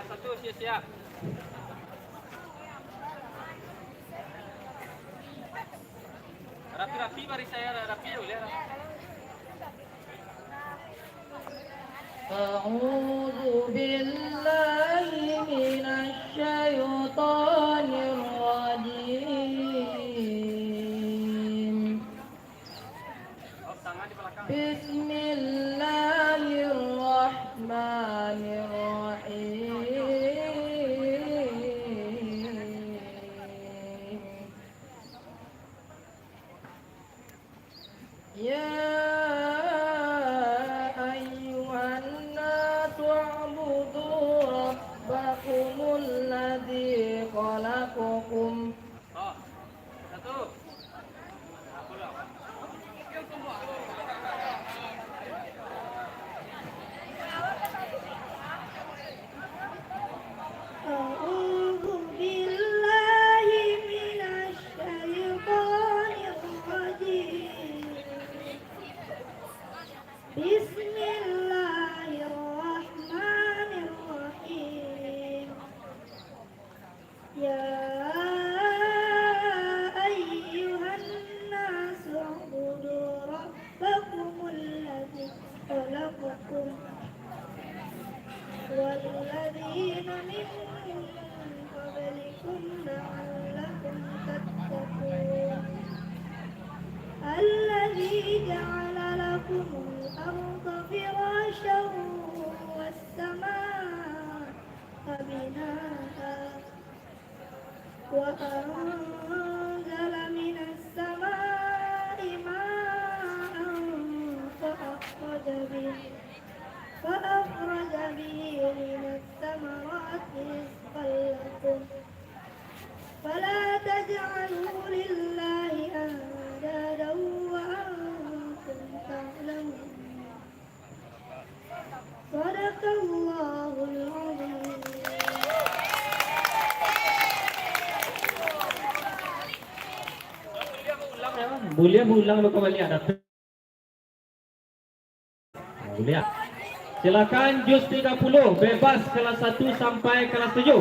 satu siap-siap. Rapi-rapi mari saya rapi dulu ya. أعوذ بالله من الشيطان الرجيم بسم الله الرحمن الرحيم يا خلقكم أعوذ بالله من الشيطان الرجيم بسم الله الرحمن الرحيم يا أيها الناس اعبدوا ربكم الذي خلقكم والذين من قبلكم لعلكم تتقون الذي جعل لكم الأرض فراشا والسماء بناء وأنزل من السماء ماء فأخرج به من الثمرات رزقا لكم فلا تجعلوا لله أندادا وأنتم تعلمون صدق الله العظيم. Boleh ulang kembali ada. Boleh. Silakan juz 30 bebas kelas 1 sampai kelas 7.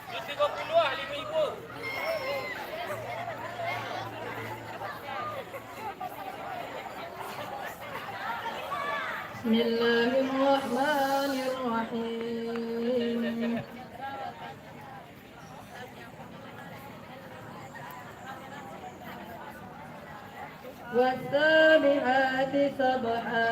Juz 30 ahli ibu. Bismillahirrahmanirrahim. والسابحات سبحا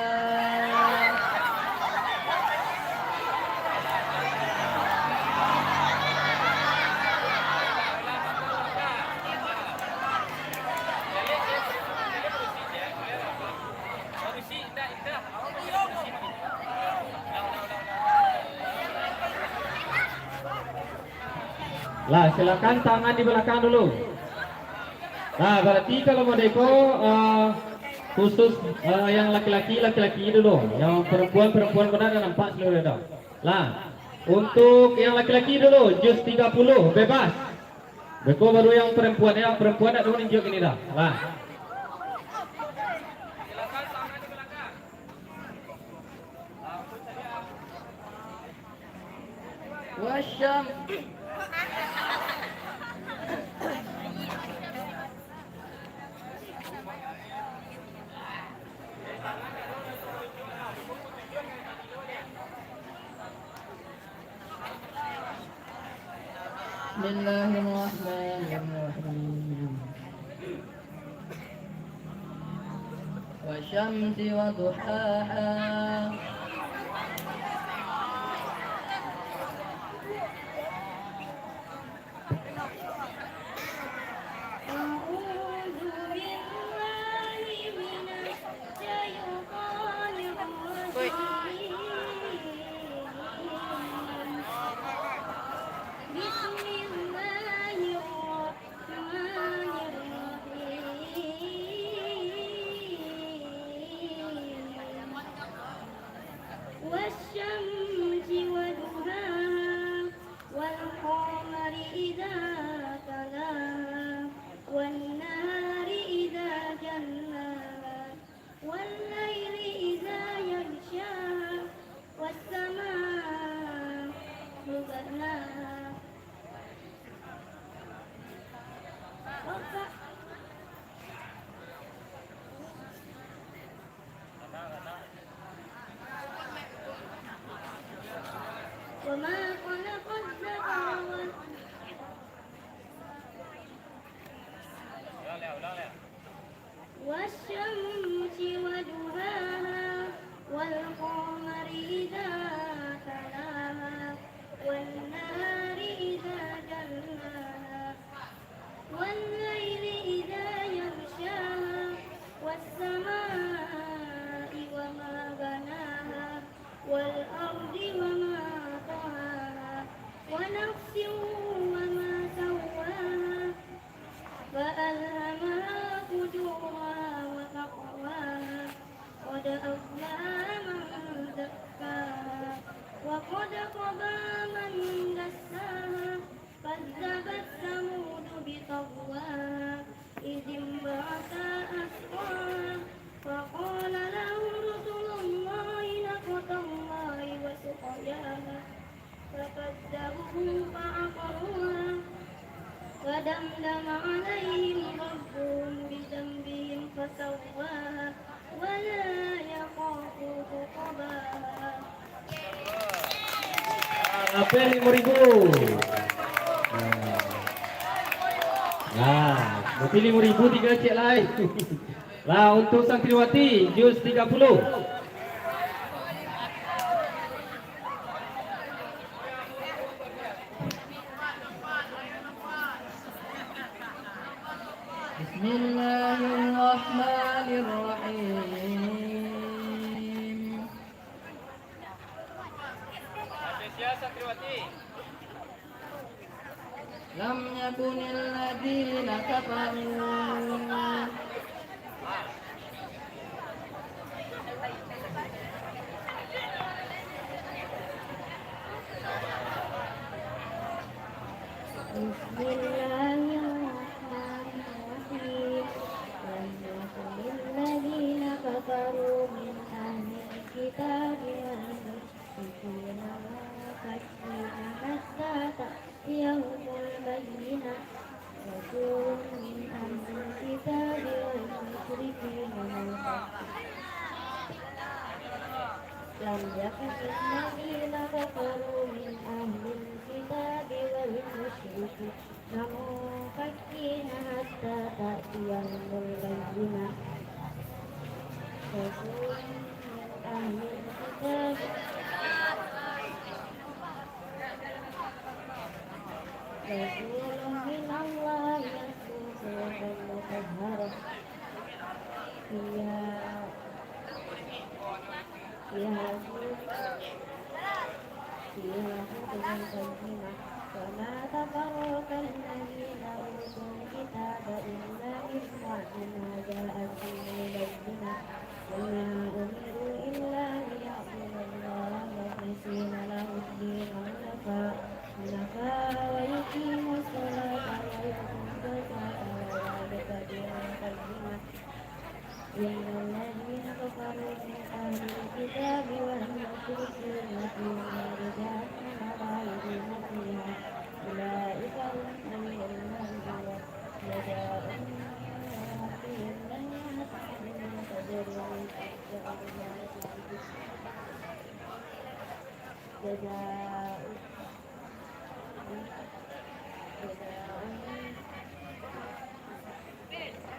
Lah, silakan tangan di belakang dulu. Nah, berarti kalau mau deko khusus yang laki-laki dulu, yang perempuan benar dan nampak seluruh dah. Lah, untuk yang laki-laki dulu, juz 30 bebas. Beko baru yang perempuan tak dulu tunjuk ini dah. Lah. Silakan tangan di belakang. wasyam Bismillahirrahmanirrahim. Wasyamsi wa duhaha قد أفلح من زكاها وقد خاب من دساها كذبت ثمود بطغواها إذ انبعث أشقاها فقال لهم رسل الله ناقة الله وسقياها فكذبوه فعقروها فدمدم عليهم ربهم بذنبهم فسواها ولا يخاف عقباها. Apa 5.000? Nah, berarti 5.000 tiga cek lain. Lah untuk santriwati juz 30. بسم الله الرحمن الرحيم لم يكن الذين كفروا بسم الله الرحمن الرحيم لم يكن الذين كفروا من أهل الكتاب والمشركين منفكين حتى تأتيهم البينة رسول من أهل الكتاب والمشركين منفكين لم يكن الذين كفروا من أهل الكتاب والمشركين منفكين حتى تأتيهم البينة رسول من أهل الكتاب رسول من الله يتلو صحفا مطهرة فيها كتب قيمة وما تفرق الذين أوتوا الكتاب إلا من بعد ما جاءتهم البينة وما أمروا إلا ليعبدوا الله مخلصين له الدين حنفاء ويقيموا الصلاة ويؤتوا الزكاة وذلك دين القيمة إن الذين كفروا من أهل الكتاب والمشركين في نار جهنم خالدين فيها أولئك هم المنذرون جزاؤهم من ربهم جنات تجري من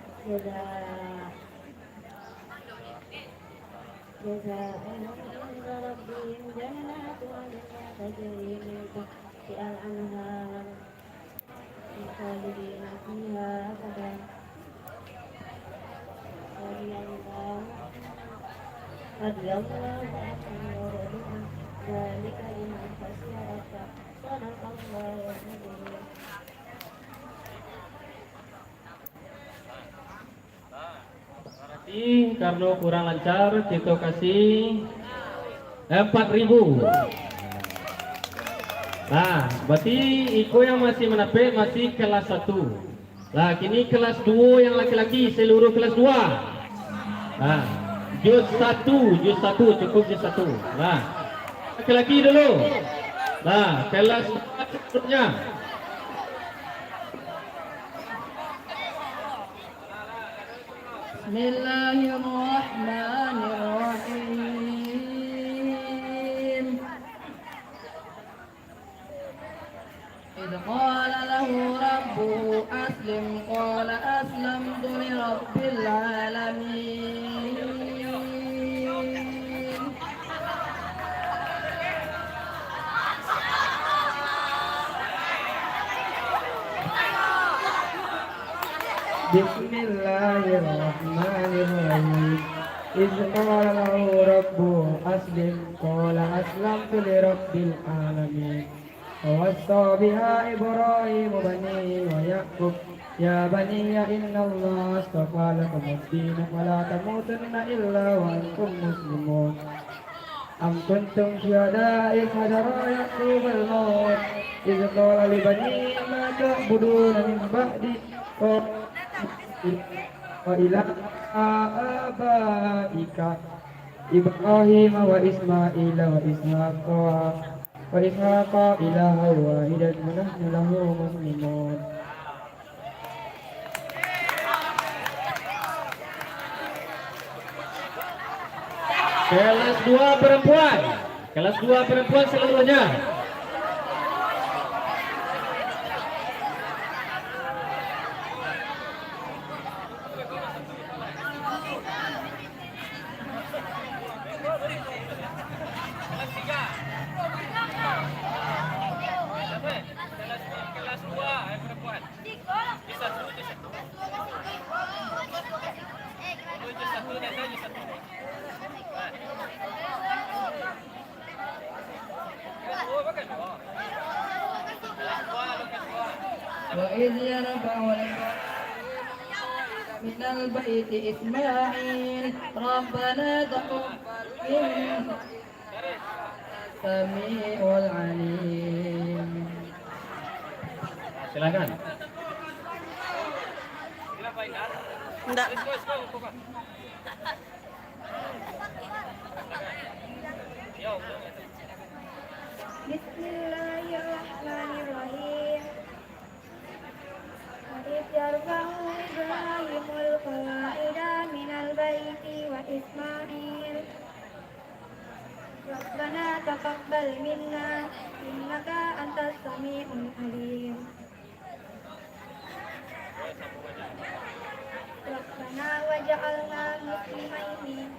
تحتها جزاء عند ربهم جنات عدن تجري من تحتها الأنهار خالدين فيها أبدا رضي الله عنهم ورضوا عنه ذلك لمن خشي ربه صدق الله العظيم. Karena kurang lancar, kita kasih 4.000. Nah, berarti Iko yang masih menapel masih kelas 1. Nah, kini kelas 2 yang laki-laki seluruh kelas 2. Nah, juz 1 cukup juz 1. Nah, laki-laki dulu. Nah, kelas selanjutnya. بسم الله الرحمن الرحيم إذ قال له ربه أسلم قال أسلمت لرب العالمين بسم الله الرحمن الرحيم إذ قال له ربه أسلم قال أسلمت لرب العالمين ووصى بها إبراهيم بنيه ويعقوب يا بني إن الله اصطفى لكم الدين فلا تموتن إلا وأنتم مسلمون أم كنتم شهداء إذ حضر يعقوب الموت إذ قال لبنيه ما تعبدون من بعدي وإلى آبائك إبراهيم وإسماعيل وإسحاق إلها واحدا ونحن له مسلمون. Kelas 2 perempuan. Kelas 2 perempuan seluruhnya. وإذ يرفع من البيت إسماعيل ربنا تقبل منا السميع العليم. Silakan. Enggak. Bismillahirrahmanirrahim. وإذ يرفع إبراهيم القواعد من البيت وإسماعيل ربنا تقبل منا إنك أنت السميع العليم. ربنا وجعلنا مسلمين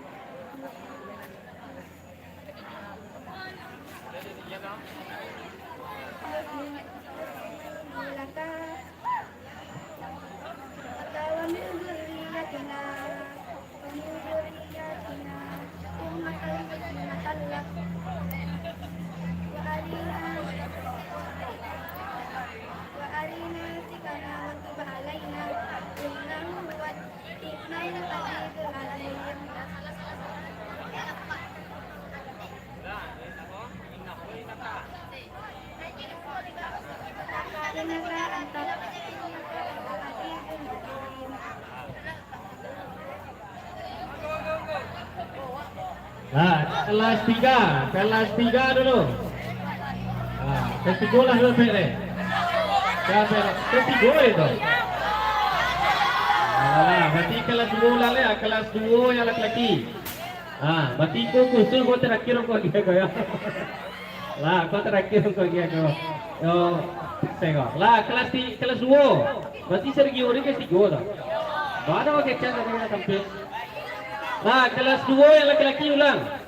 لك ومن ذريتنا أمة مسلمة لك وأرنا منسكنا وتب علينا إنه هو العزيز العليم. إنك أنت العزيز الحكيم. Nah, kelas 3 dulu. Nah, kelas 3 lah dulu Pere. Siapa Pere? Kelas 3 itu. Nah, berarti kelas 2 lah ya, kelas 2 yang laki-laki. Ah, berarti kau terakhir kau dia kau ya. Lah, kau terakhir kau dia kau. Yo, tengok. Lah, kelas 2. Berarti sergi orang kelas 3 dah. Mana mau kecil nak sampai. Nah, kelas 2 yang laki-laki ulang.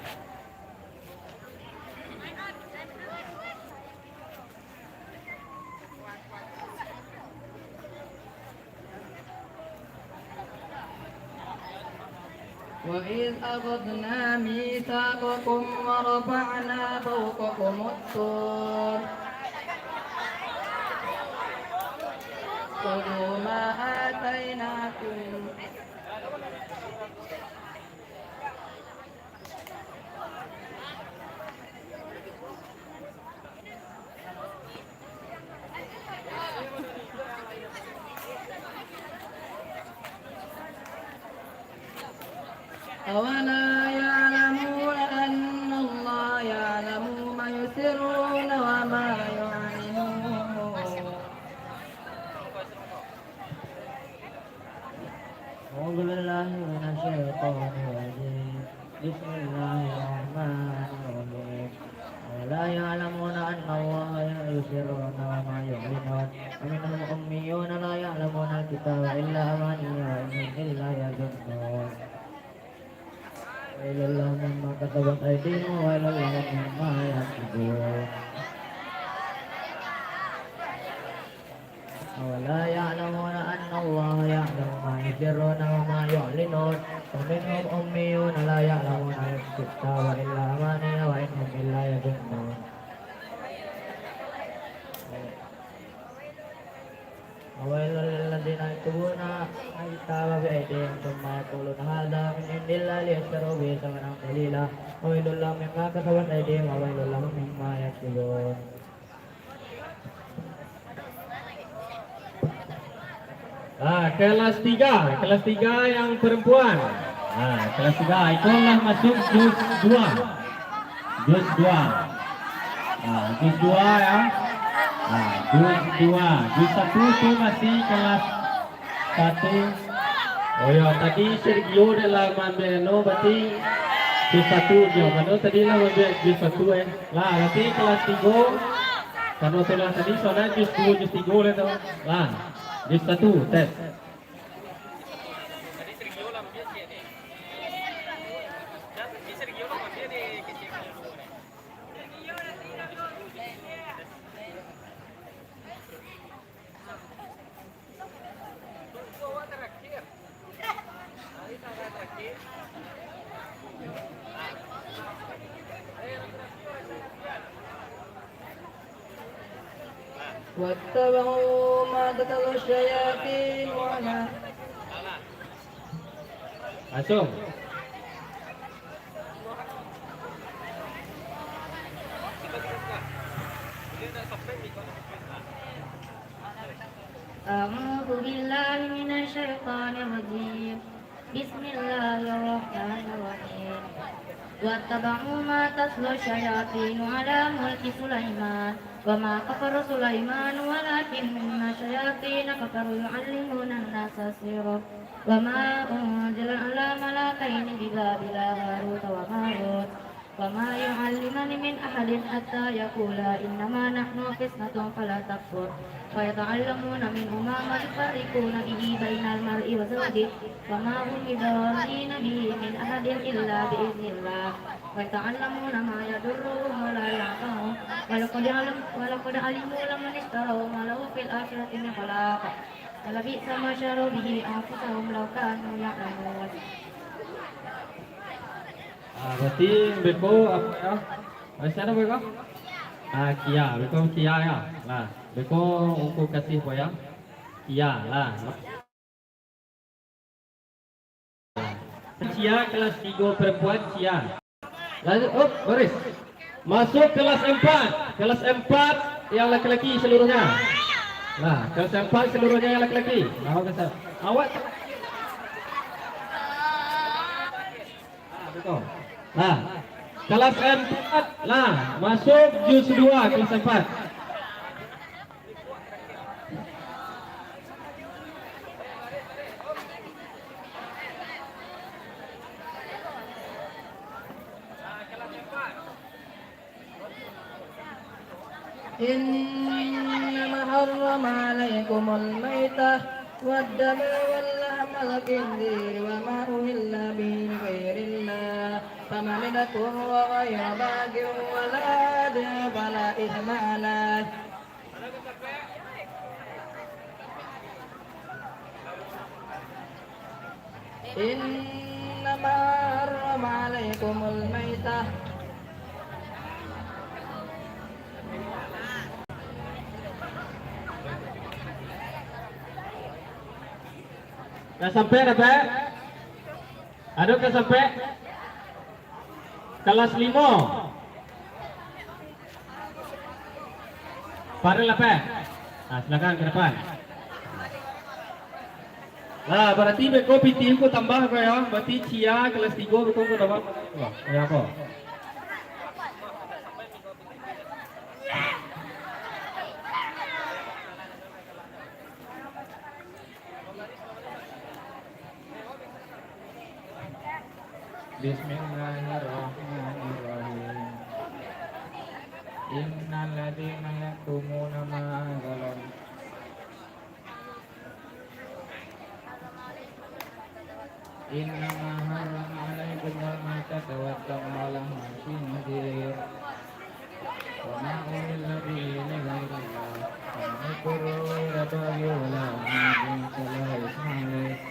وإذ أخذنا ميثاقكم ورفعنا فوقكم الطور خذوا ما آتيناكم أولا يعلمون أن الله يعلم ما يسرون وما يعلنون. أعوذ بالله من الشيطان الرجيم. بسم الله الرحمن الرحيم. ولا يعلمون أن الله يسرون وما يعلنون ومنهم أميون لا يعلمون الكتاب إلا أماني وإنهم إلا يظنون. وإلى الله مما كتبت أيديهم وإلى الله مما يكسبون. أولا يعلمون أن الله يعلم ما يسرون وما يعلنون ومنهم أميون لا يعلمون الكتاب إلا أماني وإنهم إلا يظنون. وويل للذين يكتبون الكتاب بأيديهم ثم يقولون هذا من عند الله ليشتروا به ثمنا قليلا وويل لهم مما كسبت أيديهم وويل لهم مما يكسبون. Kelas 3 yang perempuan. Kelas 3 itulah masuk juz 2. Juz 2. Juz 2 ya. Juz 2. Juz 1 itu masih kelas 1. Oh ya, tadi Sergio dalam ambil berarti juz 1 dia. Mana tadi lah ambil juz 1 Lah, berarti kelas 3. Karena setelah tadi soalnya juz 2, juz 3 lah tu. Lah. Juz 1 tes. واتبعوا ما تتلو الشياطين وما Langsung. أعوذ بالله من الشيطان الرجيم بسم الله الرحمن الرحيم واتبعوا ما تتلو الشياطين على ملك سليمان وما كفر سليمان ولكن الشياطين كفروا يعلمون الناس السحر وما أنزل على ملكين ببابل هاروت وماروت وما يعلمان من أحد حتى يقولا إنما نحن فتنة فلا تكفر ويتعلمون منهما ما يفرقون به بين المرء وزوجه وما هم بضارين به من أحد إلا بإذن الله ويتعلمون ما يضرهم ولا ينفعهم ولقد علموا لمن اشتروا ما له في الآخرة من خلاق ولبئس ما شروا به أنفسهم لو كانوا يعلمون. Berarti beko apa ya? Bahasa apa beko? Kia, beko kia ya. Lah, beko aku kasih apa ya? Kia lah. Kia kelas 3 perempuan Kia. Lanjut, baris. Masuk kelas 4. Kelas 4 yang laki-laki seluruhnya. Nah, kelas 4 seluruhnya yang laki-laki. Awak. Betul. Nah, kelas 4 lah masuk juz 2 kelas 4. إنما حرم عليكم الميتة والدم واللحم الخنزير وما أهل به لغير الله فمن اضطر غير باغ ولا عاد فلا إثم عليه. إنما حرم عليكم الميتة Dah sampai dah Pak? Adakah sampai? Kelas 5. Paril apa? Nah, silakan ke depan. Nah, berarti beko PT ku tambah ko ya. Berarti Cia kelas 3 beko ku dapat. Wah, ya apa? Bismillahirrahmanirrahim. Innal ladzina yaktumuna ma anzalam Innama harrama 'alaikumul maitata wad-dama wa lahmal khinzir wa ma uhilla bihi li ghairillah faman ittara ghayra baghin wa la 'adin fala ithma alayhi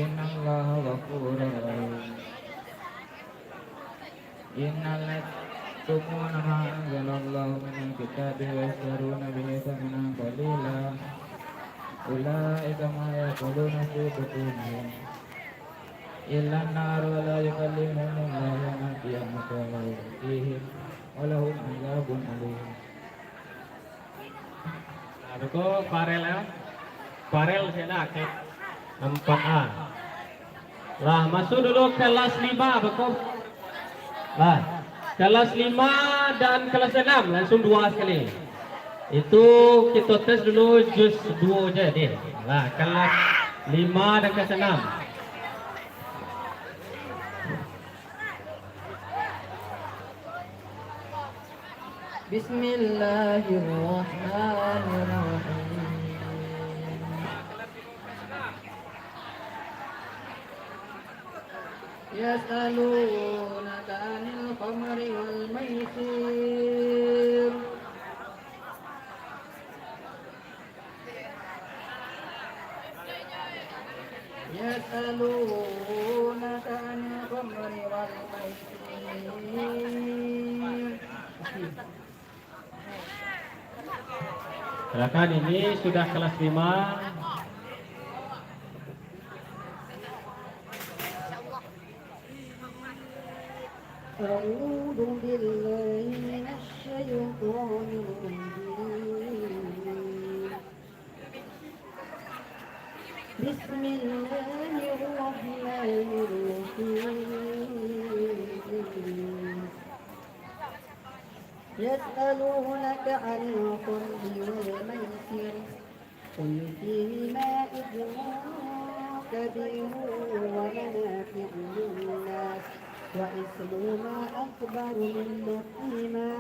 innallaha ghafurur rahim. Innal yaktumuna ma anzalallahu minal kitabi wa yashtaruna bihi thamanan qalila أولئك ما يأكلون في بطونهم إلا النار ولا يكلمهم الله يوم القيامة ولا يزكيهم ولهم عذاب أليم. Nah, itu parel ya. Parel saya ke 4A. Lah, masuk dulu kelas 5 betul. Lah, kelas 5 dan kelas 6 langsung 2 sekali. Itu kita tes dulu jus 2 aja deh. Lah, kelas 5 dan kelas 6. Bismillahirrahmanirrahim. Yas'alunaka 'anil khamri wal maisir. Yas'alunaka 'anil khamri wal maisir. Silakan, ini sudah kelas 5. أعوذ بالله من الشيطان الرجيم. بسم الله الرحمن الرحيم. يسألونك عن الخمر والميسر قل فيهما إثم كبير ومنافع للناس وإثمهما أكبر من نفعهما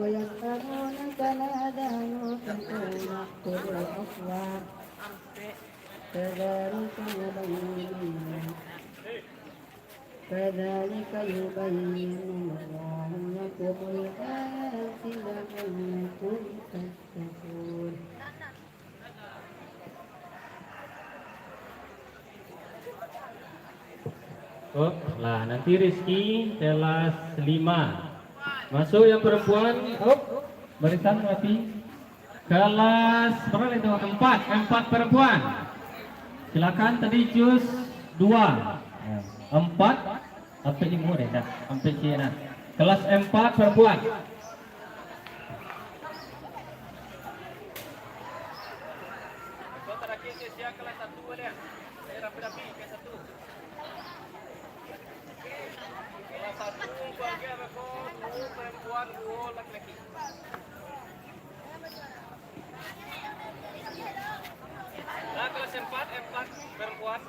ويسألونك ماذا ينفقون قل العفو كذلك يبين الله لكم الآيات لعلكم تتقون. Oh, lah nanti Rizky kelas 5. Masuk yang perempuan. Oh, barisan rapi. Kelas berapa itu? 4 perempuan. Silakan, tadi jus 2. 4 sampai 5 deh dah. Sampai sini. Kelas 4 perempuan. Nah, kelas 4 perempuan.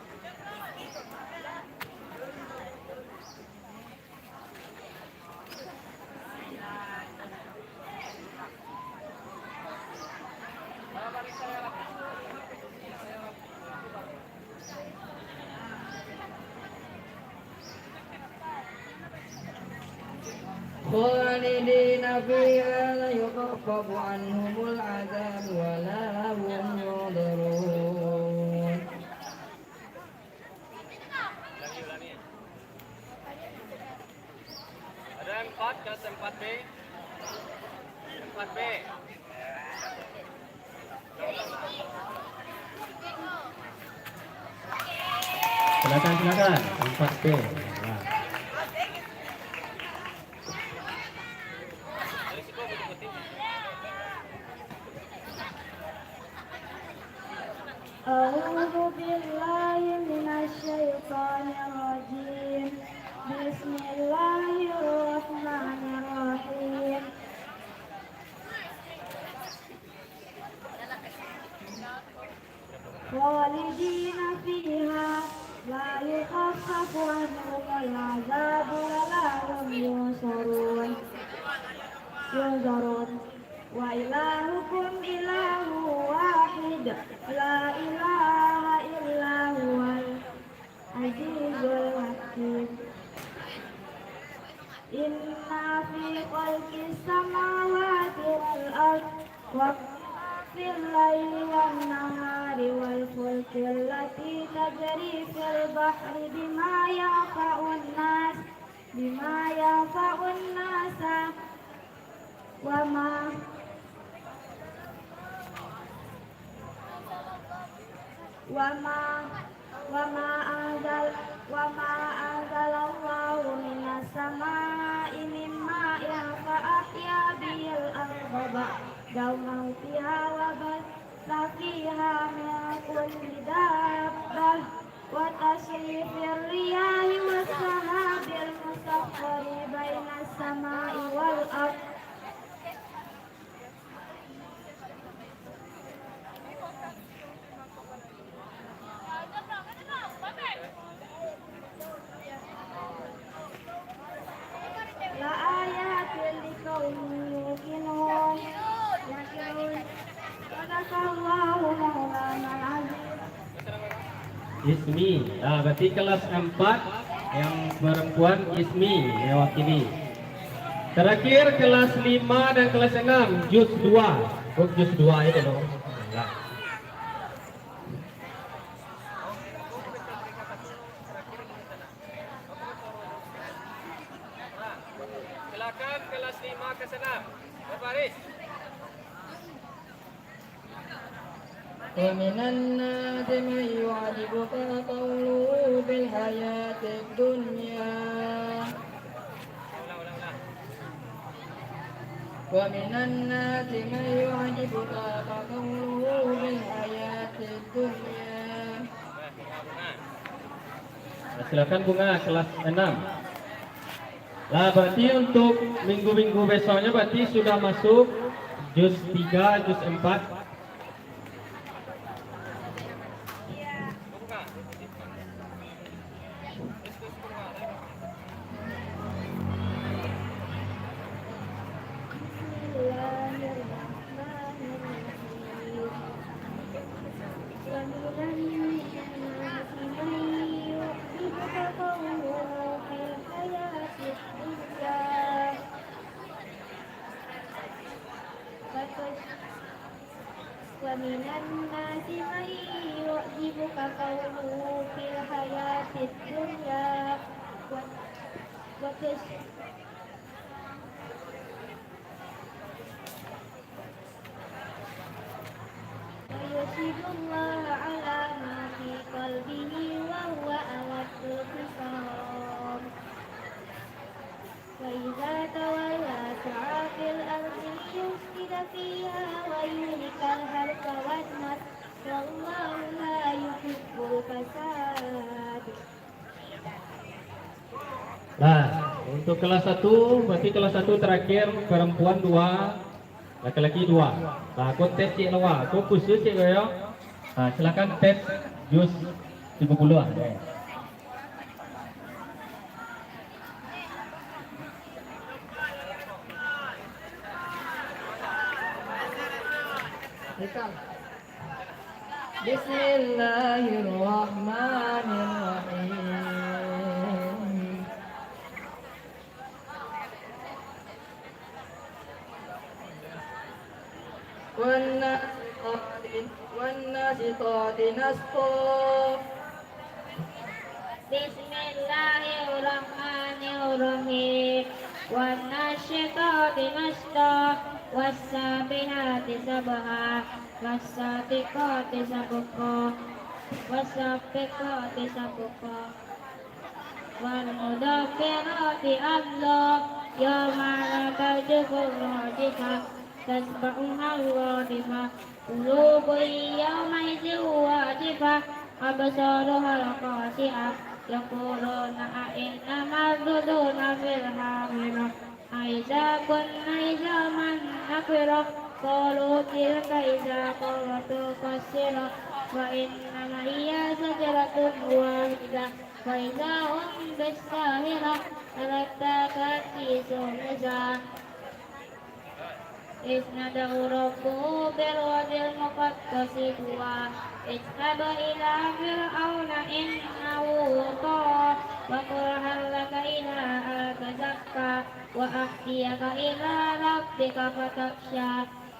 خالدين فيها لا يخفف عنهم العذاب ولا هم ينظرون. Ada 4 kelas 4B. 4B. Silakan 4B. Nah. أعوذ بالله من الشيطان الرجيم. بسم الله الرحمن الرحيم. خالدين فيها لا يخفف عنهم العذاب ولا هم ينصرون. وإلهكم إله واحد لا إله إلا هو العزيز الحكيم. إن في خلق السماوات والأرض وفي الليل والنهار والفلك التي تجري في البحر بما ينفع الناس وما وما أنزل وما أنزل الله من السماء من ماء فأحيا به الأرض بعد موتها وبث فيها من كل دابة وتصريف الرياح والسحاب المسخر بين السماء والأرض لآيات لقوم يوقنون صدق الله مولانا العظيم. Ismi. Berarti kelas 4 yang perempuan Ismi mewakili. Terakhir kelas 5 dan kelas 6 juz 2. Oh, juz 2 itu loh. Nah. Silakan kelas 5 ke 6. Berbaris. ومن الناس من يعجبك قوله في الحياة الدنيا Ulang. ومن الناس من يعجبك قوله في الحياة الدنيا Silakan Bunga kelas 6. Nah, berarti untuk minggu-minggu besoknya berarti sudah masuk juz 3, juz 4. ومن الناس من يعجبك قوله في الحياة الدنيا ويشهد الله على ما في قلبه وهو أود الخصام وإذا تولى سعى في الأرض ليفسد فيها ويهلك الحرث والنسل والله لا يحب الفساد. Nah, untuk kelas 1 berarti kelas 1 terakhir perempuan 2, laki-laki 2. Nah, aku tes cik lawa, aku khusus cik yo. Nah, silakan tes juz 30 ah. بسم الله الرحمن الرحيم والناشطات نشطا بسم الله الرحمن الرحيم والناشطات نشطا والسابحات سبحا والسابقات سبقا والسابقات سبقا والمدبرات أمرا يوم لا ترجف الراجفة تتبعها الرادفة قلوب يومئذ واجفة أبصارها خاشعة يقولون أئنما مردودون في الحافرة أئذا كنا عظاما نخرة قالوا تلك إذا قرة خاسرة وإنما هي شجرة واحدة فإذا هم بالساهرة ألتا كثيس النساء إذ ندعو ربه بالواد المقدس طوى اذهب إلى فرعون إنه طغى وقل هل لك إلى أن تزكى وأهديك إلى ربك فتخشى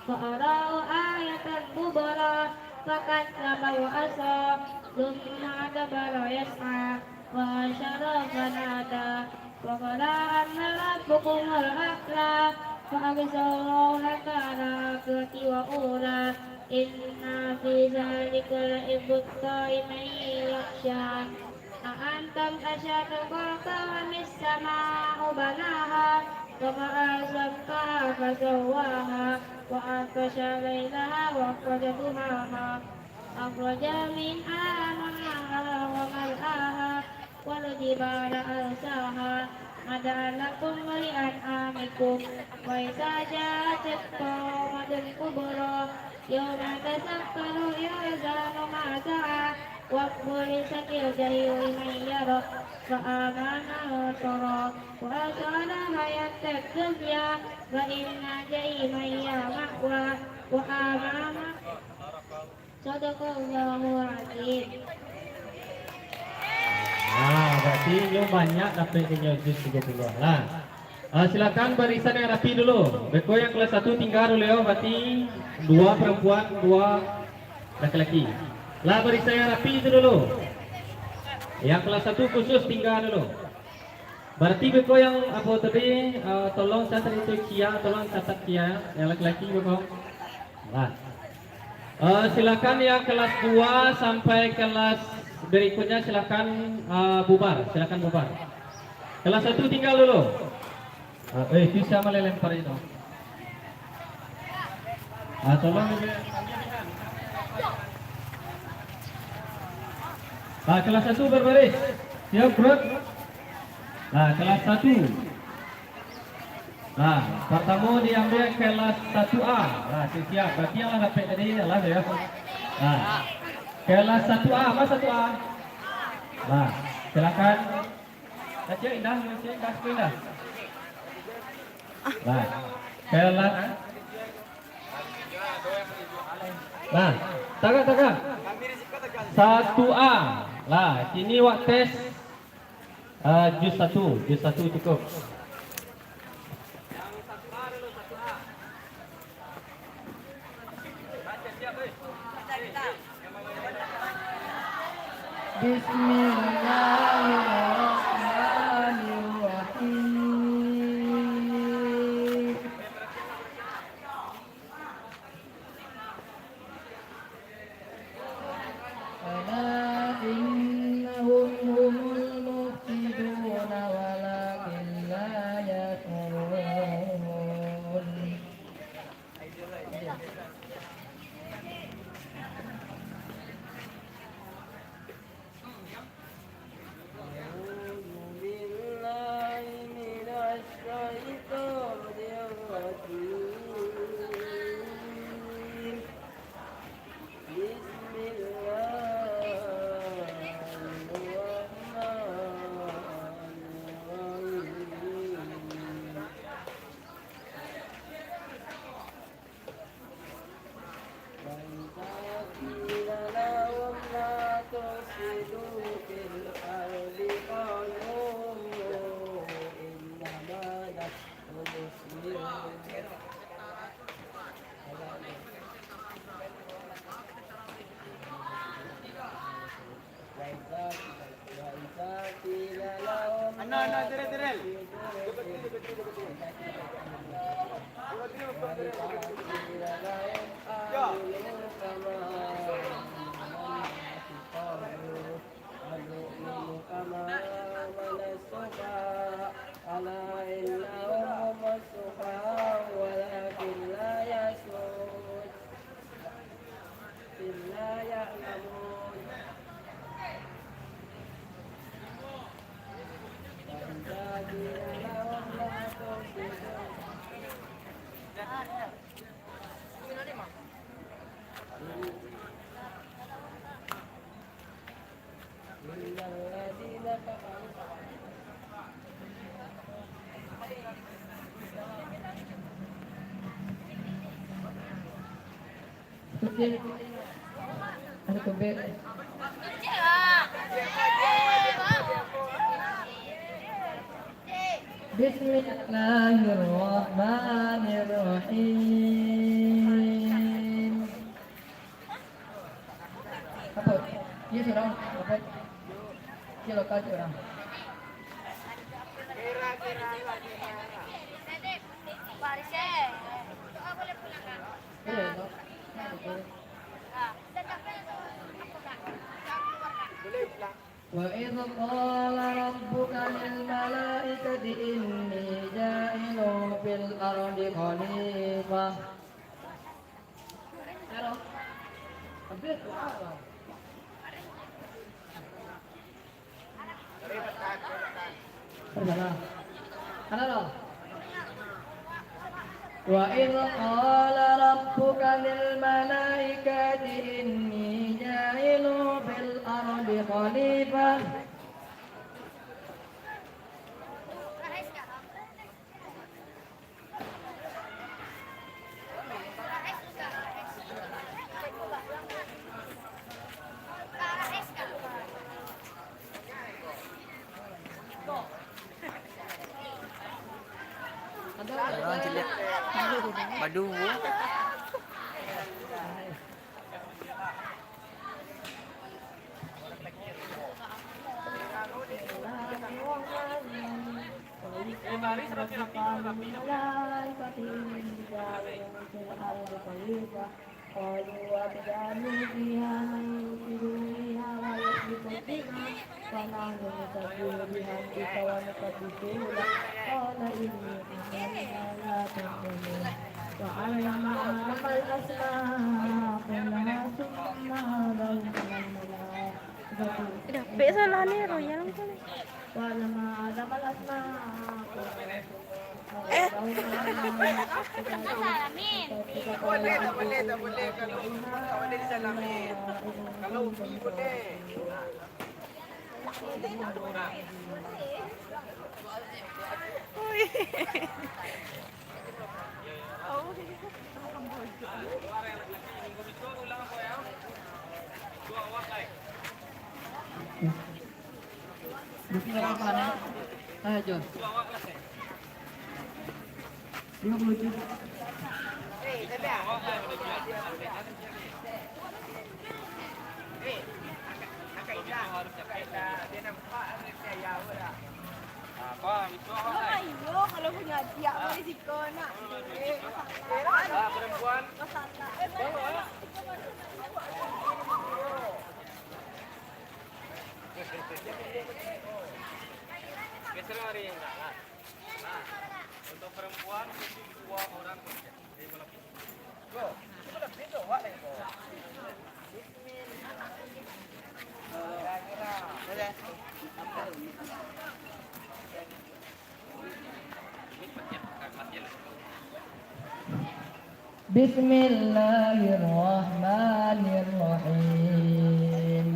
فأراه آية كبرى فكذب وأسى ثم أدبر يسعى وحشر فنادى وقال أن ربكم الأعلى فأبصروا نكال الآخرة وأولى Inna fi zalika la'ibqa liman yakhsha. A'antum asyadu khalqan min as-samaa'i banaha wa ma'azamtaha fasawwaha wa aghtasha laylaha wa akhraja duhaha akhraja minha ma'aha wa mar'aha wal jibala arsaha mada'an lakum wa li'an'amikum wa idza ja'at qawmatun kubra yawma tasakkaru yazanu ma sa'a wa bulisat al-jahim liman yara fa amana wa tara wa asala hayat dunya wa inna jahima ya ma'wa wa amana sadaqallahu azim. Berarti yang banyak dapatnya juz 30. Nah, silakan barisan yang rapi dulu. Beko yang kelas 1 tinggal dulu ya, berarti 2 perempuan, 2 laki-laki. Lah barisan yang rapi itu dulu. Yang kelas 1 khusus tinggal dulu. Berarti beko yang apa tadi, tolong catat itu Kia, tolong catat Kia, yang laki-laki beko. Nah, silakan yang kelas 2 sampai kelas berikutnya silakan bubar, silakan bubar. Kelas 1 tinggal dulu. Bisa melempar itu. Tolong. Kelas 1 berbaris. Siap, bro. Kelas 1. Pertama diambil kelas 1A. Siap. Berarti yang dapat tadi adalah ya. Kelas 1A, Mas 1A. Silakan. Baca indah, indah. Kelas. Tagak. 1A. Sini wak tes juz 1 cukup. Bismillahirrahmanirrahim. Ala innahum humul mufsiduna walakin la yash'urun. Ano to be? Bismillahirrahmanirrahim. Apa? Yes orang. Apa? Iya lokal orang. Iya. وإذ قال ربك للملائكة إني جاعل في الأرض خليفة. وإذ قال ربك للملائكة إني جاعل في الأرض خليفة. Orang jelek. Padu. قالوا وابدأوا فيها من يفسد فيها ويسفك الدماء ونحن نسبح بحمدك ونقدس لك قال إني أعلم ما لا تعلمون وعلم آدم الأسماء كلها ثم عرضهم على الملائكة وعلم آدم الأسماء كلها Boleh, tak boleh, tak boleh. Kalau tak boleh disalamin. Kalau ubi boleh. Ayo John. 57. Ayo, kalau punya dia boleh sikona. Perempuan. Geser hari ini. Nah, untuk perempuan itu 2 orang saja. Jadi lebih. Go. Itu lebih tuh, wak lagi. Bismillahirrahmanirrahim.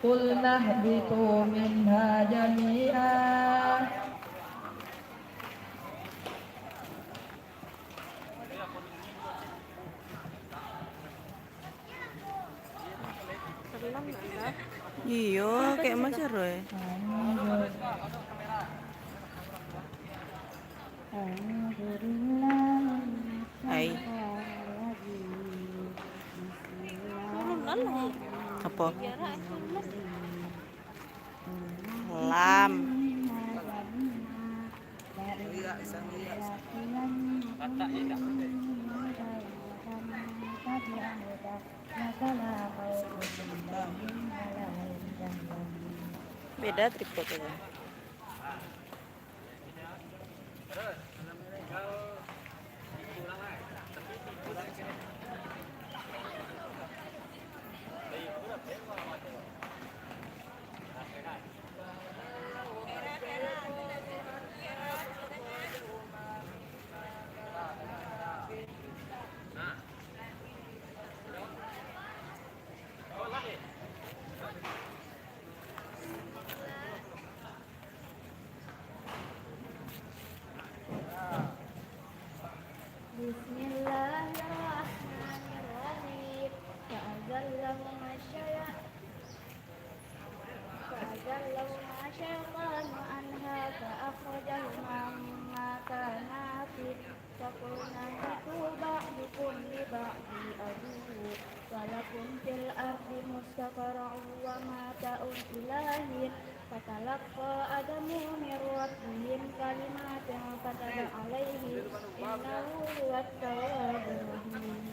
Qulna ihbitu minha jami'an. Iya, kayak macam Roy. Hai. Apa? Lam. Beda tripodnya. Bismillahirrahmanirrahim. فأزلهما الشيطان عنها فأخرجهما مما كانا فيه فقلنا اهبطوا بعضكم لبعض عدو ولكم في الأرض مستقر ومتاع إلى حين فتلقى آدم من ربه كلمات فتاب عليه إنه هو التواب الرحيم.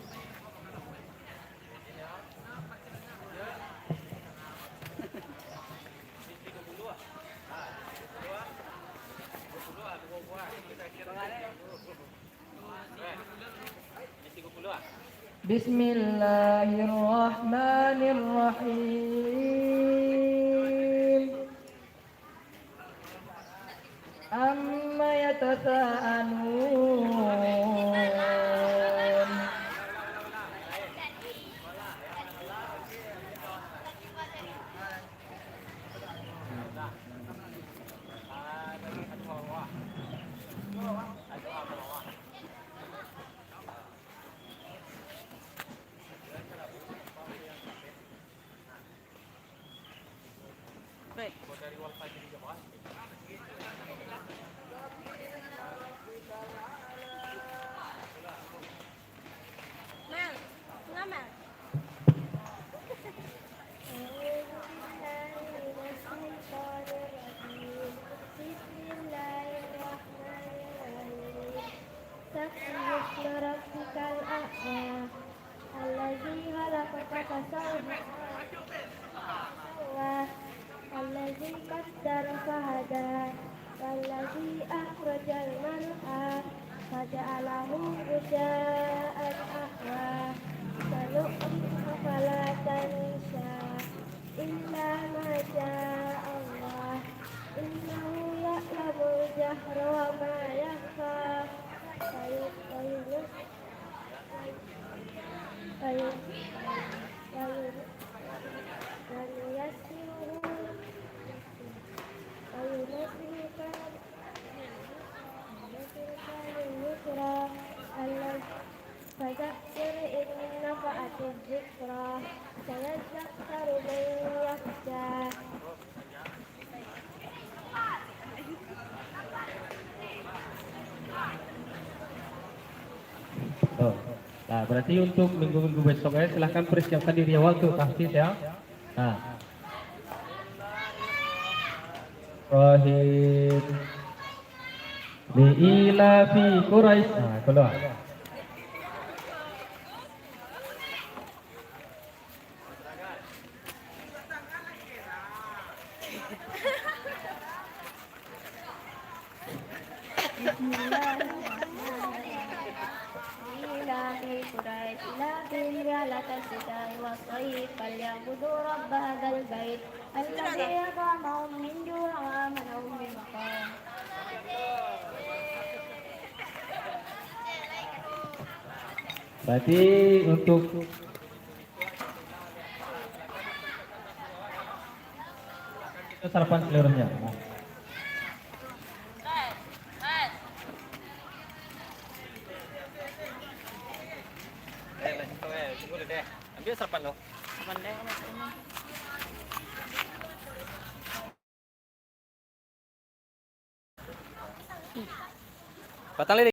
Bismillahirrahmanirrahim. Amma yatasaalun. Mel, tengah Mel. سبح اسم ربك الأعلى الذي خلق فسوى الذي قدر فهدى والذي أخرج المرعى فجعله غثاء أحوى سنقرئك فلا تنسى إلا ما شاء الله إنه يعلم الجهر وما يخفى فذكر إن نفعت الذكرى سيذكر من يخشى. Oh. Nah, berarti untuk minggu-minggu besok silahkan persiapkan diri awal tuh tahfiz ya. Nah. Rahim Li'ila fi Quraisy. Nah, keluar. فليعبدوا رب هذا البيت الذي أطعمهم من جوع وآمنهم من خوف. Berarti untuk itu sarapan seluruhnya. Nah. Tunggu deh. Ambil sarapan lo. Batang lele.